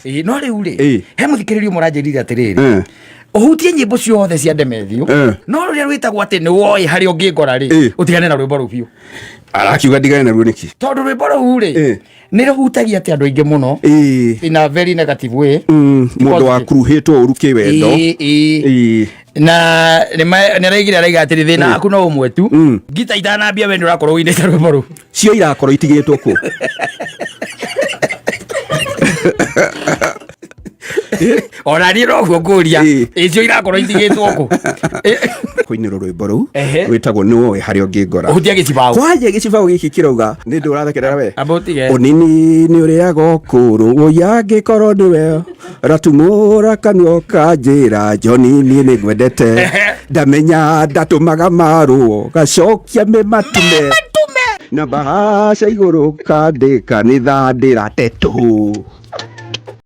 no riu ri he muthikiririo muranjirira atiriri uhutie nyimbo ciothe cia Ndemethio no ruria rwitagwo ati ni woi hari ungingora ri utigane na rwimbo ru biu arakiuga ndigane na rwo niki tondu rwimbo ru ri ni ruhutagia ati andu aingi muno in a very negative way mundu akuruhitwo uruke wendo na ni raigira raiga ati thina aku no umwe tu ngita itanambia we ni urakorwo winite rwimbo ru cio irakorwo itigitwo ku ona ni roguo nguria icio irakorwo itigitwo ku kuiniro rwimbo ru witagwo ni wowe hari ungingora uhutia gicibao kwaje gicibao giki kirauga ni ndu urathekerera we abotige unini ni uriaga ukuru uyangikorwo niwe ratumura kanio kanjira Joni ni ngwendete ndamenya ndatumaga maru gacokia me matume na bahasha iguru kandika ni thandira tetu